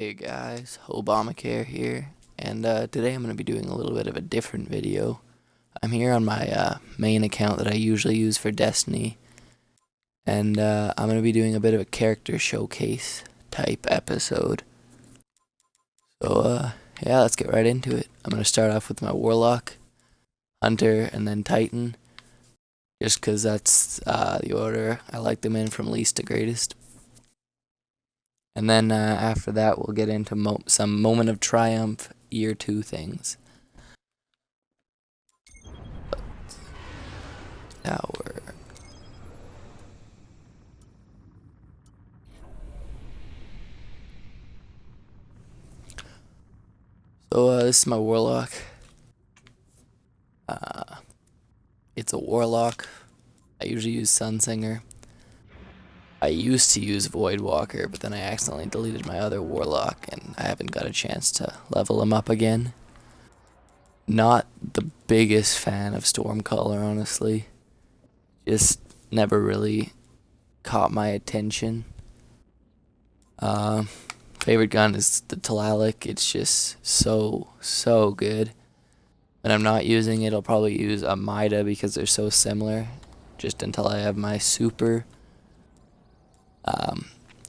Hey guys, Obamacare here, and today I'm going to be doing a little bit of a different video. I'm here on my main account that I usually use for Destiny, and I'm going to be doing a bit of a character showcase type episode. So yeah, let's get right into it. I'm going to start off with my Warlock, Hunter, and then Titan, just because that's the order I like them in from least to greatest. And then after that, we'll get into some Moment of Triumph Year 2 things. Tower. So this is my Warlock. It's a Warlock. I usually use Sunsinger. I used to use Voidwalker, but then I accidentally deleted my other Warlock, and I haven't got a chance to level him up again. Not the biggest fan of Stormcaller, honestly. Just never really caught my attention. Favorite gun is the Talalic. It's just so good. When I'm not using it, I'll probably use a Mida because they're so similar, just until I have my super.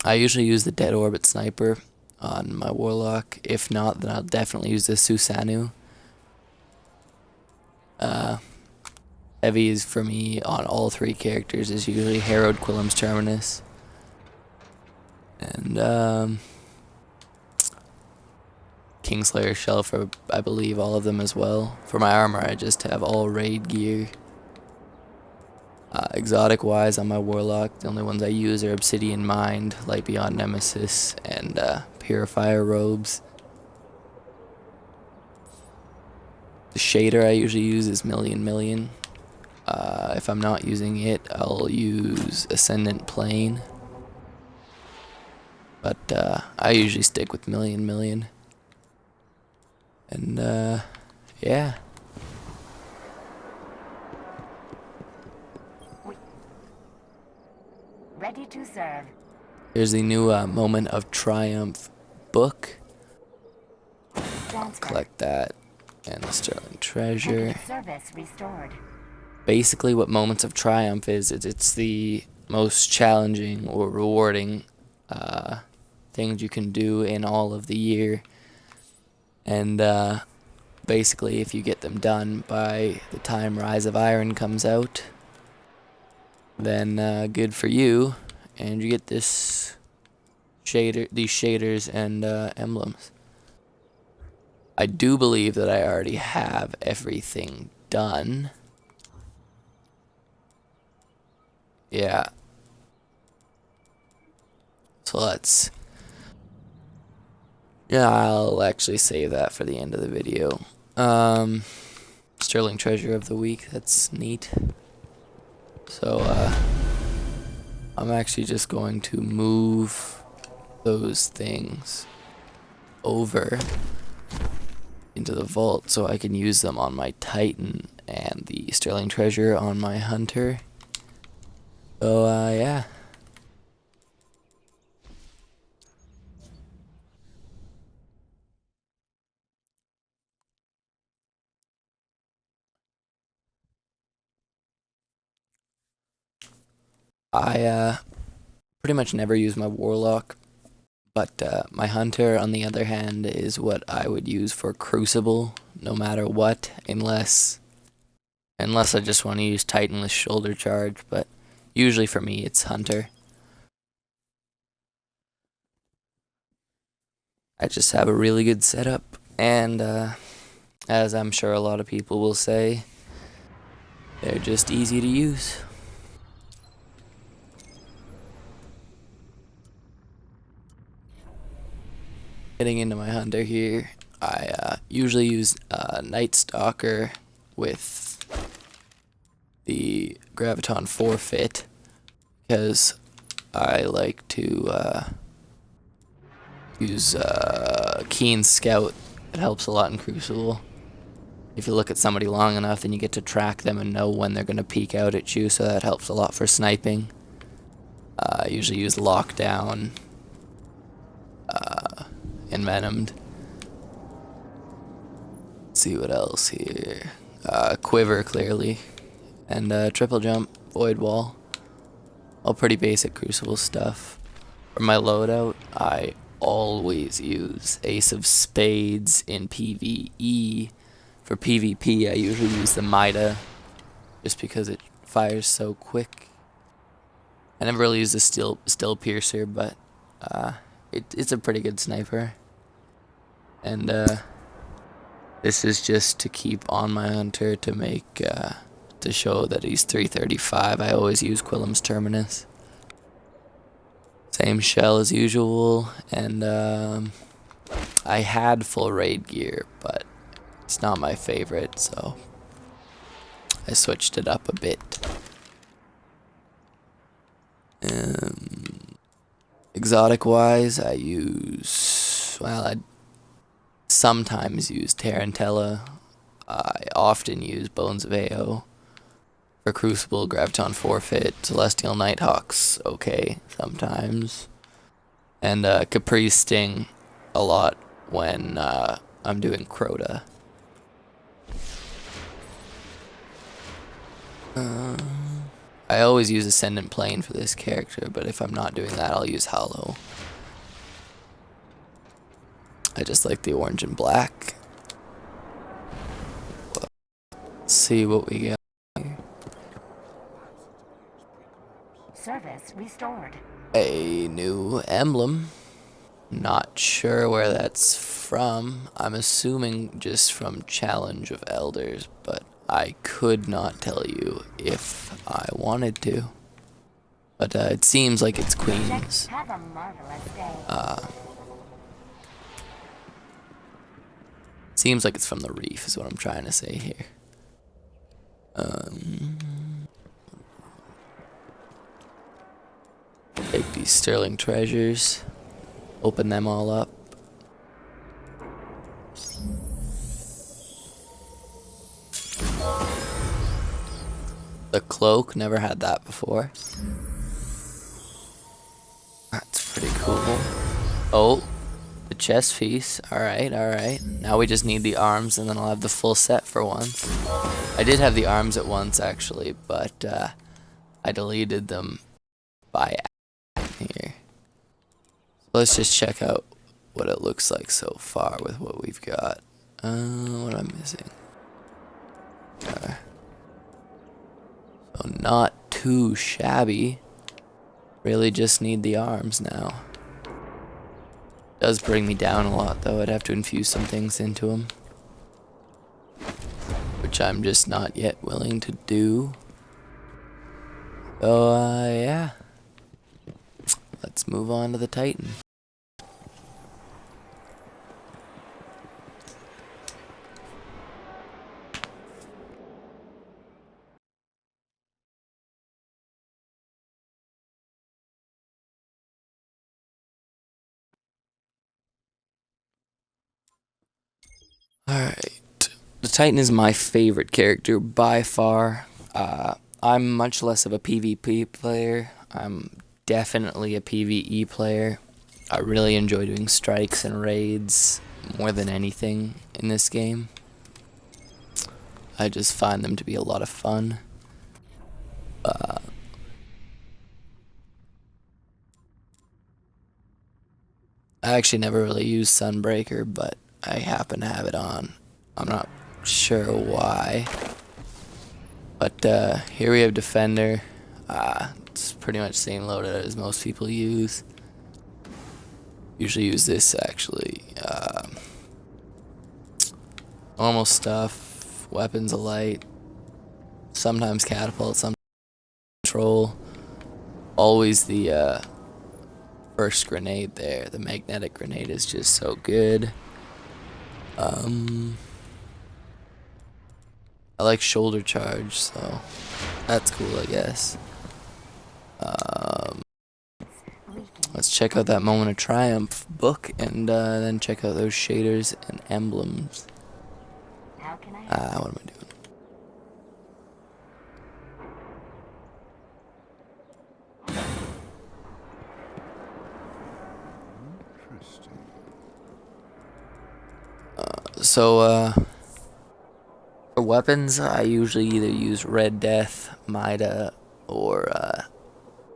I usually use the Dead Orbit Sniper on my Warlock. If not, then I'll definitely use the Susanoo. Heavies for me on all three characters is usually Harrowed Quillam's Terminus. And Kingslayer Shell for, I believe, all of them as well. For my armor, I just have all raid gear. Exotic wise on my Warlock, the only ones I use are Obsidian Mind, Light Beyond Nemesis, and Purifier Robes. The shader I usually use is Million. If I'm not using it, I'll use Ascendant Plane. But I usually stick with Million. And yeah. Ready to serve. Here's the new Moment of Triumph book. Transfer. Collect that. And the Sterling Treasure. Service restored. Basically what Moments of Triumph is it's the most challenging or rewarding things you can do in all of the year. And basically if you get them done by the time Rise of Iron comes out, then good for you, and you get these shaders and emblems. I do believe that I already have everything done. Yeah. So I'll actually save that for the end of the video. Sterling Treasure of the Week, that's neat. So, I'm actually just going to move those things over into the vault so I can use them on my Titan and the Sterling Treasure on my Hunter. So, yeah. I pretty much never use my Warlock, but my Hunter, on the other hand, is what I would use for Crucible, no matter what, unless I just want to use Titanless Shoulder Charge, but usually for me it's Hunter. I just have a really good setup, and as I'm sure a lot of people will say, they're just easy to use. Getting into my Hunter here, I usually use Night Stalker with the Graviton Forfeit because I like to use Keen Scout. It helps a lot in Crucible. If you look at somebody long enough, then you get to track them and know when they're going to peek out at you, so that helps a lot for sniping. I usually use Lockdown. envenomed. Let's see what else here. Quiver, clearly. And triple jump, void wall. All pretty basic Crucible stuff. For my loadout, I always use Ace of Spades in PvE. For PvP, I usually use the Mida, just because it fires so quick. I never really use the Still Piercer, but it's a pretty good sniper. And this is just to keep on my hunter to make to show that he's 335. I always use Quillam's Terminus. Same shell as usual, and I had full raid gear, but it's not my favorite, so I switched it up a bit. Exotic wise, I sometimes use Tarantella. I often use Bones of AO. For Crucible, Graviton Forfeit, Celestial Nighthawks, okay, sometimes. And Caprice Sting a lot when I'm doing Crota. I always use Ascendant Plane for this character, but if I'm not doing that, I'll use Hollow. I just like the orange and black. Let's see what we got. Service restored. A new emblem. Not sure where that's from. I'm assuming just from Challenge of Elders, but I could not tell you if I wanted to. But it seems like it's Queen's. Have a marvelous day. Seems like it's from the Reef is what I'm trying to say here. Take these sterling treasures, open them all up. The cloak, never had that before. That's pretty cool. Oh, the chest piece. Alright, alright. Now we just need the arms and then I'll have the full set for once. I did have the arms at once actually, but I deleted them by accident here. So let's just check out what it looks like so far with what we've got. What am I missing? So not too shabby. Really just need the arms now. Does bring me down a lot though. I'd have to infuse some things into them, which I'm just not yet willing to do. So yeah. Let's move on to the Titan. Alright. The Titan is my favorite character by far. I'm much less of a PvP player. I'm definitely a PvE player. I really enjoy doing strikes and raids more than anything in this game. I just find them to be a lot of fun. I actually never really used Sunbreaker, but I happen to have it on. I'm not sure why. But here we have Defender. It's pretty much the same loadout as most people use. Usually use this actually. Normal stuff, weapons of light, sometimes catapult, sometimes control. Always the first grenade there. The magnetic grenade is just so good. I like shoulder charge, so that's cool, I guess. Let's check out that Moment of Triumph book and then check out those shaders and emblems. How can I What am I doing? For weapons, I usually either use Red Death, Mida, or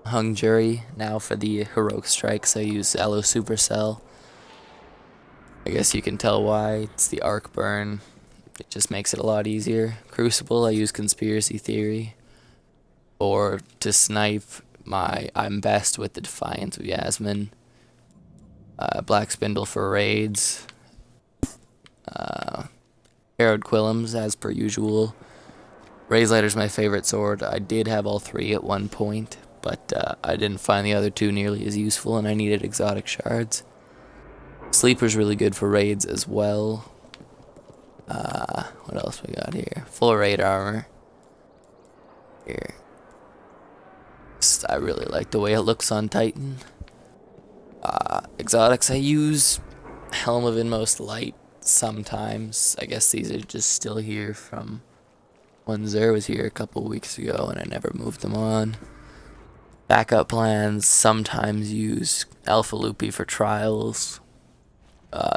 Hung Jury. Now for the heroic strikes, I use Aloe Supercell. I guess you can tell why. It's the arc burn. It just makes it a lot easier. Crucible, I use Conspiracy Theory. Or to snipe, I'm best with the Defiance of Yasmin. Black Spindle for raids. Harrowed Quillums, as per usual. Razelighter's my favorite sword. I did have all three at one point, but I didn't find the other two nearly as useful, and I needed exotic shards. Sleeper's really good for raids as well. What else we got here? Full raid armor. Here. I really like the way it looks on Titan. Exotics, I use Helm of Inmost Light sometimes. I guess these are just still here from when Zer was here a couple weeks ago and I never moved them on. Backup plans, sometimes use Alpha Loopy for trials.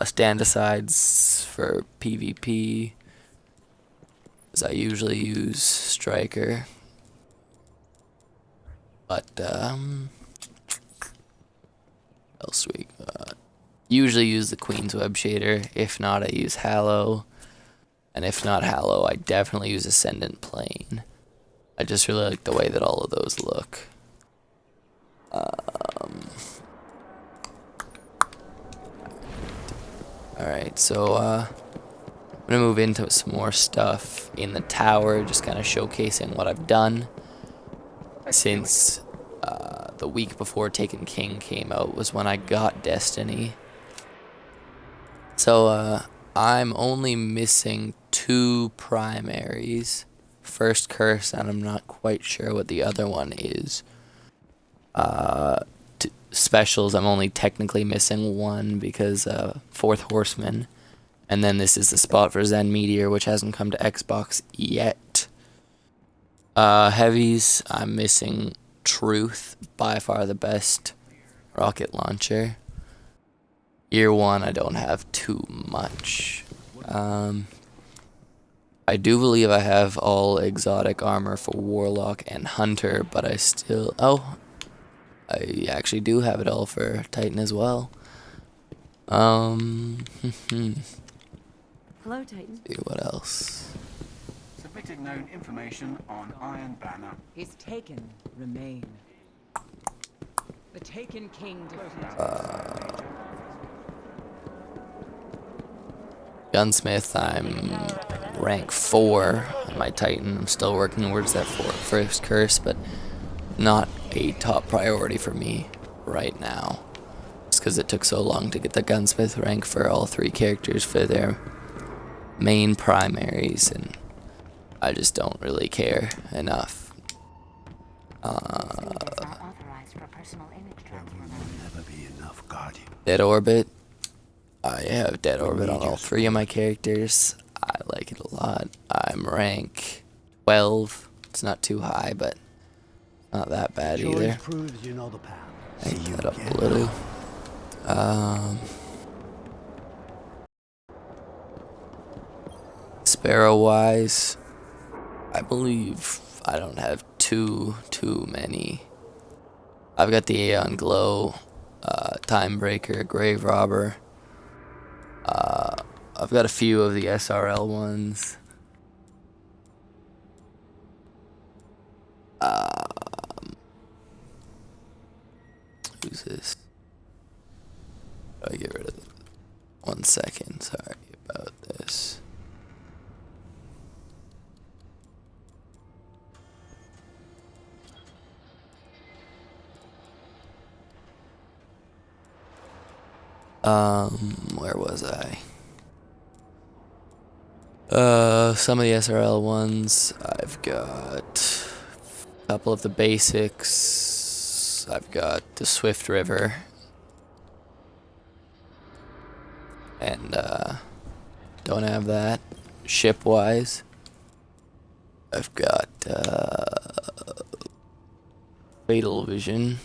Stand-asides for PvP. As I usually use Striker. But, what else we got? Usually use the Queen's Web shader. If not, I use Hallow. And if not Hallow, I definitely use Ascendant Plane. I just really like the way that all of those look. Alright, so I'm gonna move into some more stuff in the tower, just kind of showcasing what I've done since the week before Taken King came out was when I got Destiny. So I'm only missing 2 primaries. First Curse, and I'm not quite sure what the other one is. Specials, I'm only technically missing 1 because Fourth Horseman. And then this is the spot for Zen Meteor, which hasn't come to Xbox yet. Heavies, I'm missing Truth, by far the best rocket launcher. Year 1, I don't have too much. I do believe I have all exotic armor for Warlock and Hunter, but I still... Oh, I actually do have it all for Titan as well. Hello, Titan. See what else. Submitting known information on Iron Banner. His taken remain. The Taken King defeated. Gunsmith, I'm rank 4 on my Titan. I'm still working towards that first curse, but not a top priority for me right now. Just because it took so long to get the Gunsmith rank for all 3 characters for their main primaries, and I just don't really care enough. Dead Orbit. I have Dead Orbit on all 3 of my characters. I like it a lot. I'm rank 12. It's not too high, but not that bad either. I think that up a little. Sparrow wise, I believe I don't have too many. I've got the Aeon Glow, Timebreaker, Grave Robber. I've got a few of the SRL ones. Who's this? I'll get rid of it. 1 second, sorry about this. Where was I? Some of the SRL ones. I've got a couple of the basics. I've got the Swift River. And, don't have that. Ship-wise, I've got, Fatal Vision.